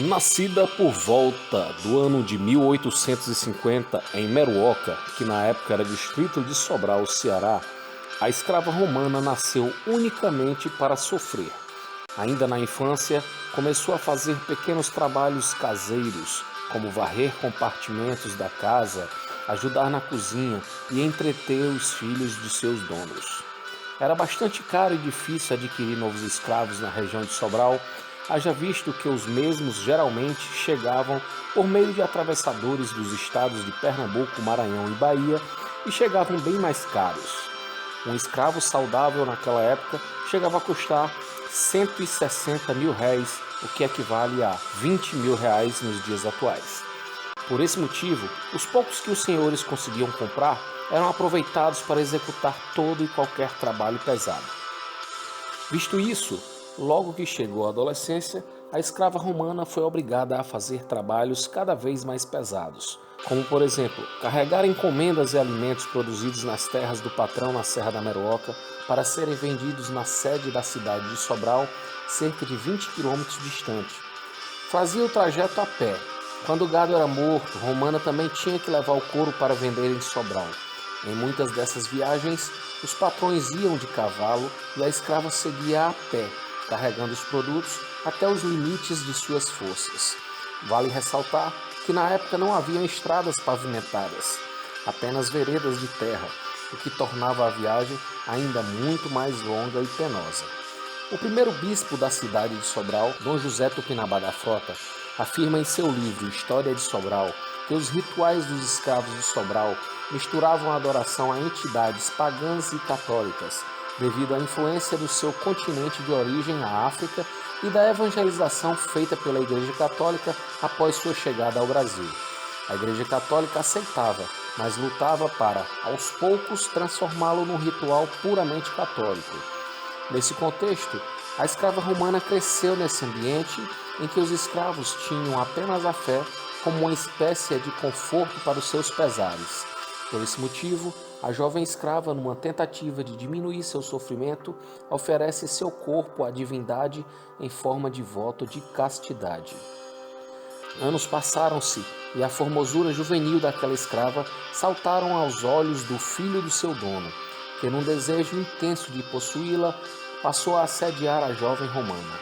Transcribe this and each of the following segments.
Nascida por volta do ano de 1850 em Meruoca, que na época era distrito de Sobral, Ceará, a escrava romana nasceu unicamente para sofrer. Ainda na infância, começou a fazer pequenos trabalhos caseiros, como varrer compartimentos da casa, ajudar na cozinha e entreter os filhos de seus donos. Era bastante caro e difícil adquirir novos escravos na região de Sobral, haja visto que os mesmos geralmente chegavam por meio de atravessadores dos estados de Pernambuco, Maranhão e Bahia e chegavam bem mais caros. Um escravo saudável naquela época chegava a custar 160 mil réis, o que equivale a 20 mil reais nos dias atuais. Por esse motivo, os poucos que os senhores conseguiam comprar eram aproveitados para executar todo e qualquer trabalho pesado. Visto isso, logo que chegou a adolescência, a escrava romana foi obrigada a fazer trabalhos cada vez mais pesados, como por exemplo, carregar encomendas e alimentos produzidos nas terras do patrão na Serra da Meruoca para serem vendidos na sede da cidade de Sobral, cerca de 20 quilômetros distante. Fazia o trajeto a pé. Quando o gado era morto, Romana também tinha que levar o couro para vender em Sobral. Em muitas dessas viagens, os patrões iam de cavalo e a escrava seguia a pé, carregando os produtos até os limites de suas forças. Vale ressaltar que na época não haviam estradas pavimentadas, apenas veredas de terra, o que tornava a viagem ainda muito mais longa e penosa. O primeiro bispo da cidade de Sobral, Dom José Tupinambá da Frota, afirma em seu livro História de Sobral que os rituais dos escravos de Sobral misturavam a adoração a entidades pagãs e católicas, devido à influência do seu continente de origem, a África, e da evangelização feita pela Igreja Católica após sua chegada ao Brasil. A Igreja Católica aceitava, mas lutava para, aos poucos, transformá-lo num ritual puramente católico. Nesse contexto, a escrava romana cresceu nesse ambiente em que os escravos tinham apenas a fé como uma espécie de conforto para os seus pesares. Por esse motivo, a jovem escrava, numa tentativa de diminuir seu sofrimento, oferece seu corpo à divindade em forma de voto de castidade. Anos passaram-se e a formosura juvenil daquela escrava saltaram aos olhos do filho do seu dono, que num desejo intenso de possuí-la, passou a assediar a jovem romana.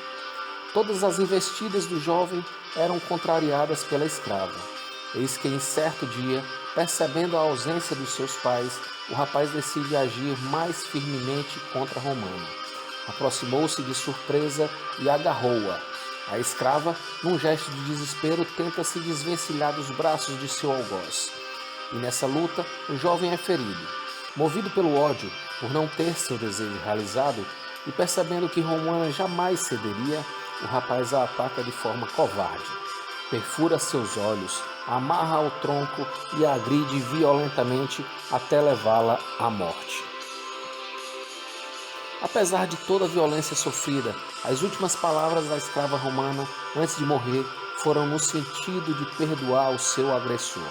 Todas as investidas do jovem eram contrariadas pela escrava. Eis que em certo dia, percebendo a ausência dos seus pais, o rapaz decide agir mais firmemente contra a romana. Aproximou-se de surpresa e agarrou-a. A escrava, num gesto de desespero, tenta se desvencilhar dos braços de seu algoz. E nessa luta, o jovem é ferido. Movido pelo ódio, por não ter seu desejo realizado, e percebendo que Romana jamais cederia, o rapaz a ataca de forma covarde. Perfura seus olhos, amarra ao tronco e a agride violentamente até levá-la à morte. Apesar de toda a violência sofrida, as últimas palavras da escrava romana, antes de morrer, foram no sentido de perdoar o seu agressor.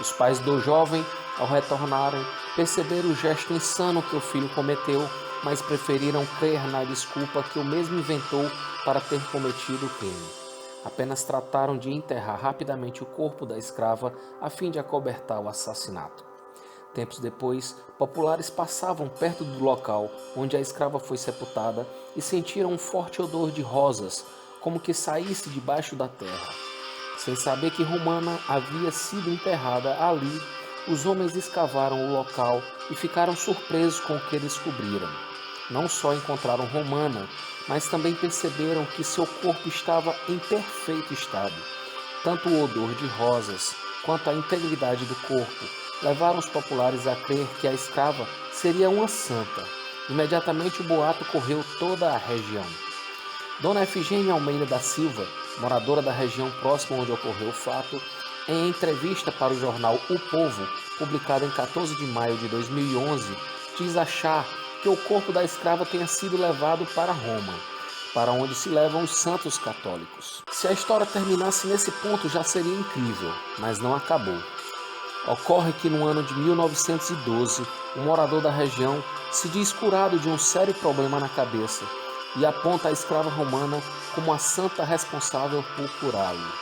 Os pais do jovem, ao retornarem, perceberam o gesto insano que o filho cometeu, mas preferiram crer na desculpa que o mesmo inventou para ter cometido o crime. Apenas trataram de enterrar rapidamente o corpo da escrava a fim de acobertar o assassinato. Tempos depois, populares passavam perto do local onde a escrava foi sepultada e sentiram um forte odor de rosas, como que saísse debaixo da terra. Sem saber que Romana havia sido enterrada ali, os homens escavaram o local e ficaram surpresos com o que descobriram. Não só encontraram Romana, mas também perceberam que seu corpo estava em perfeito estado. Tanto o odor de rosas quanto a integridade do corpo levaram os populares a crer que a escrava seria uma santa. Imediatamente o boato correu toda a região. Dona Efigênia Almeida da Silva, moradora da região próxima onde ocorreu o fato, em entrevista para o jornal O Povo, publicado em 14 de maio de 2011, diz achar que o corpo da escrava tenha sido levado para Roma, para onde se levam os santos católicos. Se a história terminasse nesse ponto já seria incrível, mas não acabou. Ocorre que no ano de 1912, um morador da região se diz curado de um sério problema na cabeça e aponta a escrava romana como a santa responsável por curá-lo.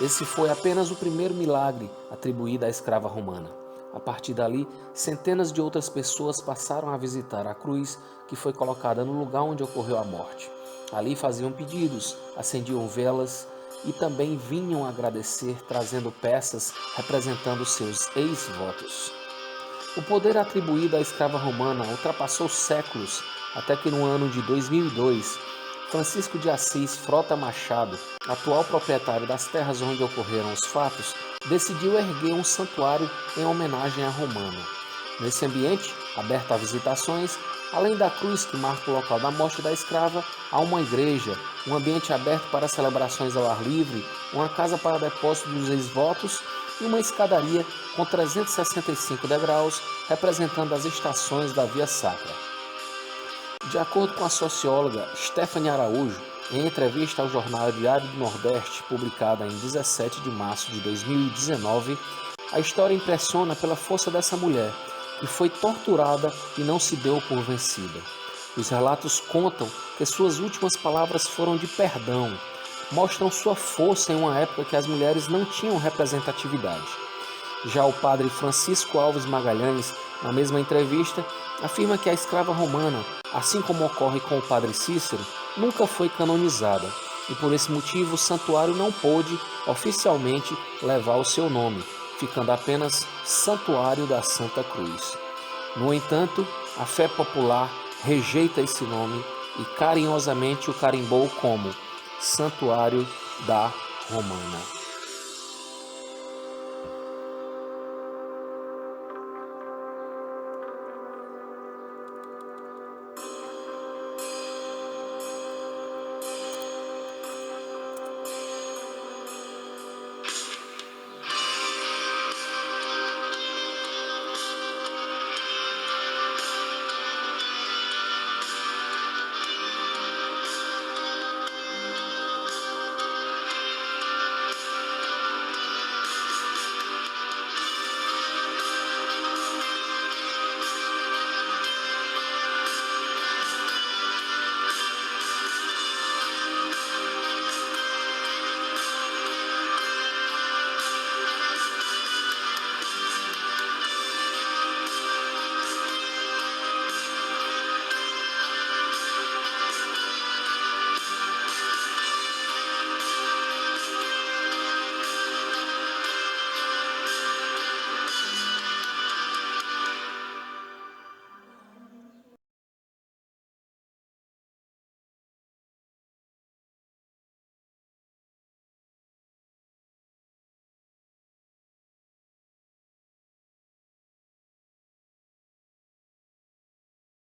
Esse foi apenas o primeiro milagre atribuído à escrava romana. A partir dali, centenas de outras pessoas passaram a visitar a cruz que foi colocada no lugar onde ocorreu a morte. Ali faziam pedidos, acendiam velas e também vinham agradecer trazendo peças representando seus ex-votos. O poder atribuído à escrava romana ultrapassou séculos até que no ano de 2002, Francisco de Assis Frota Machado, atual proprietário das terras onde ocorreram os fatos, decidiu erguer um santuário em homenagem à Romana. Nesse ambiente, aberto a visitações, além da cruz que marca o local da morte da escrava, há uma igreja, um ambiente aberto para celebrações ao ar livre, uma casa para depósito dos ex-votos e uma escadaria com 365 degraus, representando as estações da Via Sacra. De acordo com a socióloga Stephanie Araújo, em entrevista ao jornal Diário do Nordeste, publicada em 17 de março de 2019, a história impressiona pela força dessa mulher, que foi torturada e não se deu por vencida. Os relatos contam que suas últimas palavras foram de perdão, mostram sua força em uma época que as mulheres não tinham representatividade. Já o padre Francisco Alves Magalhães, na mesma entrevista, afirma que a escrava romana, assim como ocorre com o padre Cícero, nunca foi canonizada e por esse motivo o santuário não pôde oficialmente levar o seu nome, ficando apenas Santuário da Santa Cruz. No entanto, a fé popular rejeita esse nome e carinhosamente o carimbou como Santuário da Romana.